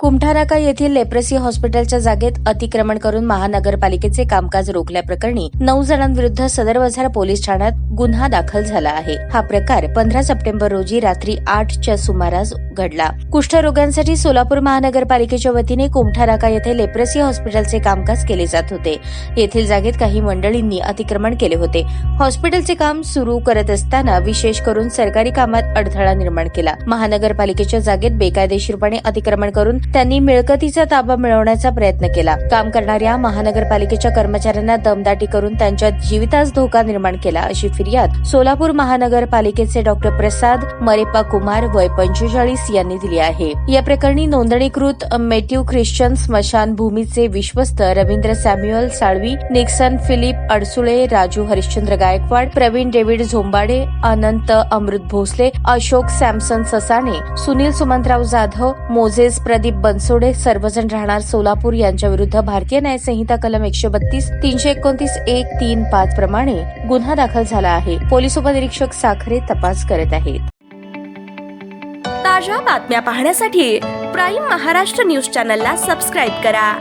कुमठानाका येथील लेप्रसी हॉस्पिटलच्या जागेत अतिक्रमण करून महानगरपालिकेचे कामकाज रोखल्याप्रकरणी 9 जणांविरुद्ध सदर बाजार पोलीस ठाण्यात गुन्हा दाखल झाला आहे। हा प्रकार 15 सप्टेंबर रोजी रात्री 8च्या सुमारास घडला। कुष्ठरोगांसाठी सोलापूर महानगरपालिकेच्या वतीने कुमठानाका येथे लेप्रसी हॉस्पिटलचे कामकाज केले जात होते। येथील जागेत काही मंडळींनी अतिक्रमण केले होते। हॉस्पिटलचे काम सुरू करत असताना विशेष करून सरकारी कामात अडथळा निर्माण केला। महानगरपालिकेच्या जागेत बेकायदेशीरपणे अतिक्रमण करून त्यांनी मिळकतीचा ताबा मिळवण्याचा प्रयत्न केला। काम करणाऱ्या महानगरपालिकेच्या कर्मचाऱ्यांना दमदाटी करून त्यांच्या जीवितास धोका निर्माण केला, अशी फिर्याद सोलापूर महानगरपालिकेचे डॉक्टर प्रसाद मरेप्पा कुमार वय 45 यांनी दिली आहे। या प्रकरणी नोंदणीकृत मेट्यू ख्रिश्चन स्मशानभूमीचे विश्वस्त Ravindra Samuel Salvi, Nixon Philip Adsule, Raju Harishchandra Gaikwad, Pravin David Zombade, Anant Amrut Bhosale, Ashok Samson Sasane, Sunil Sumantrao Jadhav, Moses Pradeep Bansode सर्वजण राहणार सोलापूर यांच्या विरुद्ध भारतीय न्याय संहिता कलम 132, 329, 1, 3, 5 प्रमाणे गुन्हा दाखल झाला आहे। पोलीस उपनिरीक्षक साखरे तपास करत आहेत। ताज्या बातम्या पाहण्यासाठी प्राईम महाराष्ट्र न्यूज चॅनलला सबस्क्राईब करा।